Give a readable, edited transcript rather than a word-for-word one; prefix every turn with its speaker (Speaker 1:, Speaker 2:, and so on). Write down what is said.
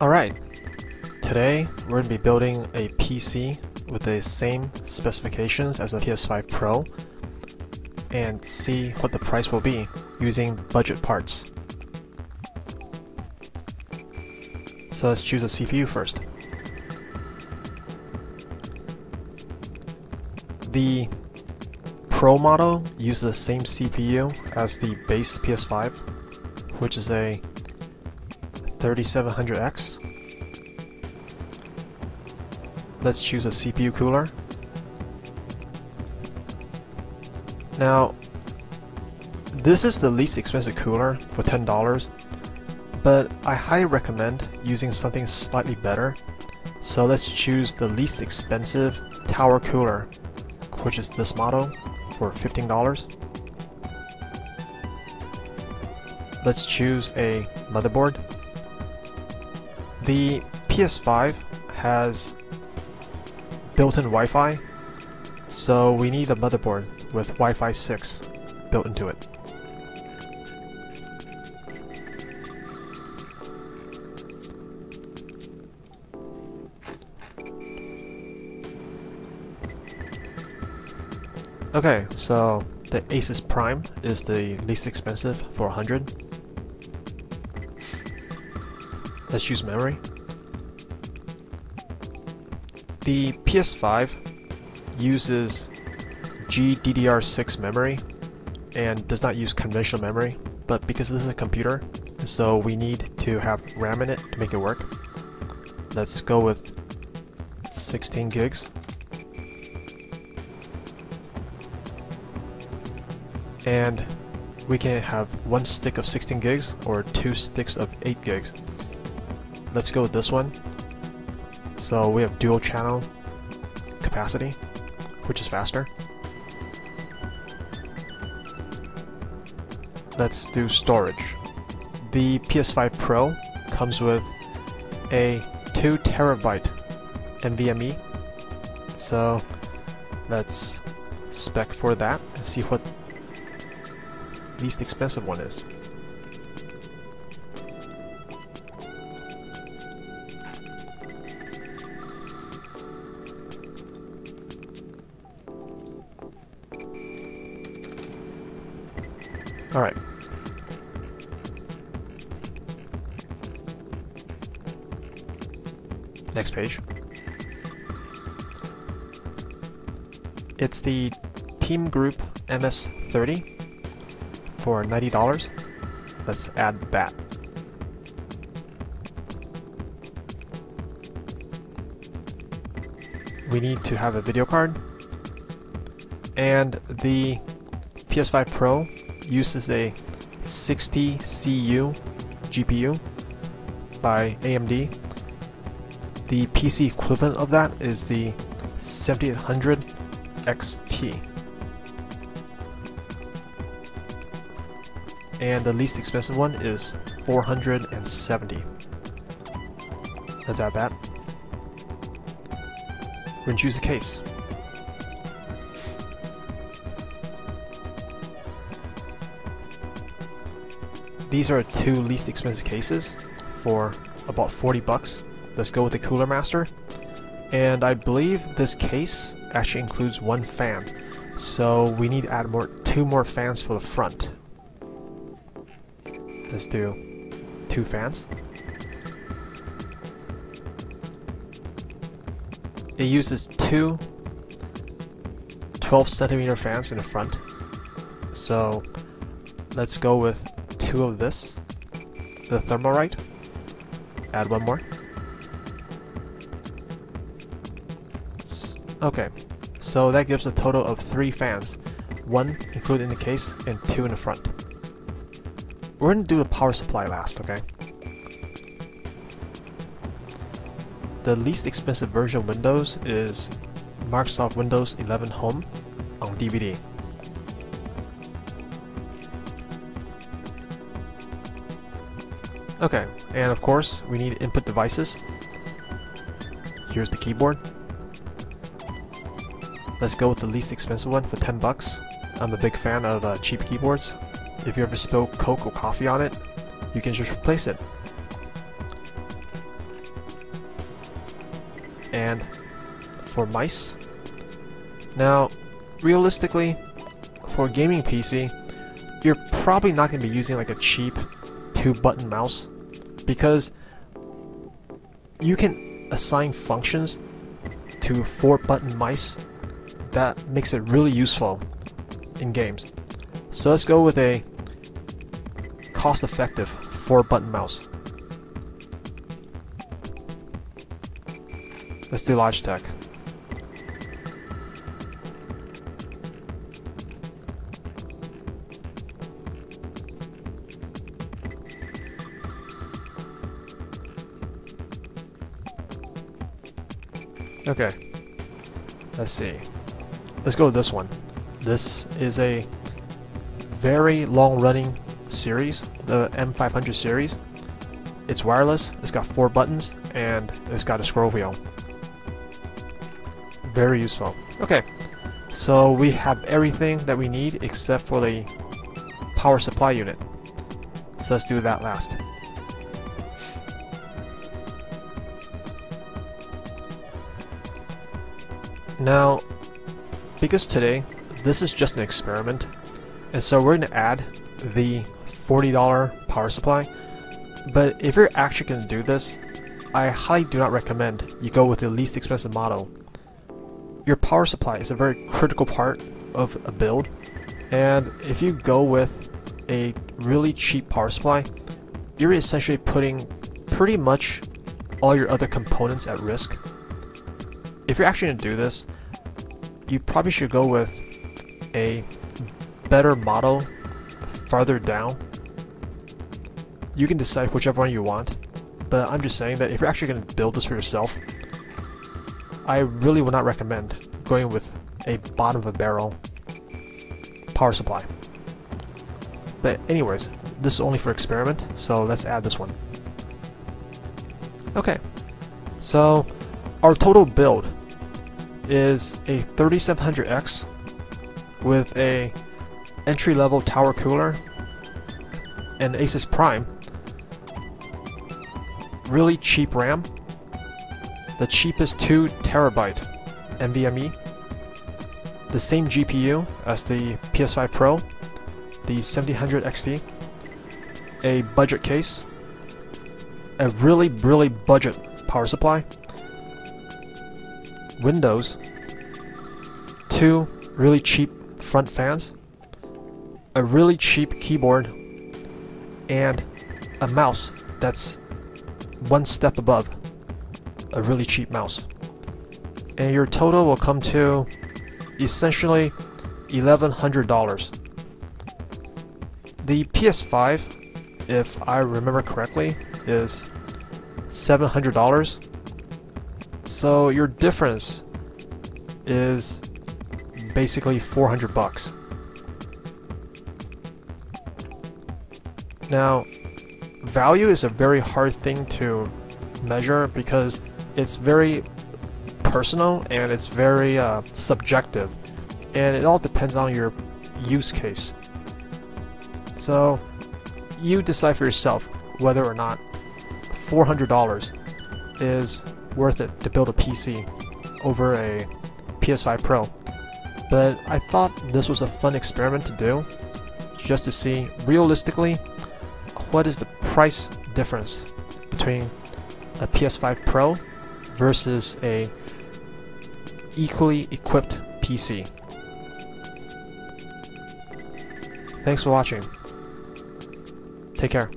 Speaker 1: Alright, today we're going to be building a PC with the same specifications as a PS5 Pro and see what the price will be using budget parts. So let's choose a CPU first. The Pro model uses the same CPU as the base PS5, which is a 3700X. Let's choose a CPU cooler. Now, this is the least expensive cooler for $10, but I highly recommend using something slightly better. So let's choose the least expensive tower cooler, which is this model for $15. Let's choose a motherboard. The PS5 has built-in Wi-Fi, so we need a motherboard with Wi-Fi 6 built into it. Okay, so the Asus Prime is the least expensive for $100. Let's choose memory. The PS5 uses GDDR6 memory and does not use conventional memory, but because this is a computer, so we need to have RAM in it to make it work. Let's go with 16 gigs. And we can have one stick of 16 gigs or two sticks of 8 gigs. Let's go with this one. So we have dual channel capacity, which is faster. Let's do storage. The PS5 Pro comes with a 2 terabyte NVMe. So let's spec for that and see what least expensive one is. Alright. Next page. It's the Team Group MS30 for $90. Let's add that. We need to have a video card, and the PS5 Pro uses a 60CU GPU by AMD. The PC equivalent of that is the 7800 XT. And the least expensive one is $470. Let's add that. We're going to choose a case. These are two least expensive cases for about $40. Let's go with the Cooler Master. And I believe this case actually includes one fan, so we need to add two more fans for the front. Let's do 2 fans. It uses two 12cm fans in the front, so let's go with 2 of this, the Thermalright. Add one more. Okay, so that gives a total of 3 fans, 1 included in the case and 2 in the front. We're going to do the power supply last, okay? The least expensive version of Windows is Microsoft Windows 11 Home on DVD. Okay, and of course we need input devices. Here's the keyboard. Let's go with the least expensive one for $10. I'm a big fan of cheap keyboards. If you ever spill Coke or coffee on it, you can just replace it. and for mice. Now, realistically, for a gaming PC, you're probably not going to be using like a cheap 2-button mouse, because you can assign functions to 4-button mice that makes it really useful in games. So let's go with a cost-effective 4-button mouse. Let's do Logitech. Okay, let's see. Let's go with this one. This is a very long-running series, the M500 series. It's wireless, it's got 4 buttons, and it's got a scroll wheel. Very useful. Okay, so we have everything that we need except for the power supply unit. So let's do that last. Now, because today, this is just an experiment, and so we're going to add the $40 power supply, but if you're actually going to do this, I highly do not recommend you go with the least expensive model. Your power supply is a very critical part of a build, and if you go with a really cheap power supply, you're essentially putting pretty much all your other components at risk. If you're actually going to do this, you probably should go with a better model farther down. You can decide whichever one you want, but I'm just saying that if you're actually going to build this for yourself, I really would not recommend going with a bottom of a barrel power supply. But anyways, this is only for experiment, so let's add this one. Okay, so our total build is a 3700X with a entry-level tower cooler, an Asus Prime, really cheap RAM, the cheapest 2TB NVMe, the same GPU as the PS5 Pro, the 7000 XT, a budget case, a really budget power supply, Windows, 2 really cheap front fans, a really cheap keyboard, and a mouse that's one step above a really cheap mouse. And your total will come to essentially $1,100. The PS5, if I remember correctly, is $700. So your difference is basically $400. Now, value is a very hard thing to measure because it's very personal and it's very subjective, and it all depends on your use case. So you decide for yourself whether or not $400 is worth it to build a PC over a PS5 Pro. But I thought this was a fun experiment to do, just to see realistically what is the price difference between a PS5 Pro versus a equally equipped PC. Thanks for watching. Take care.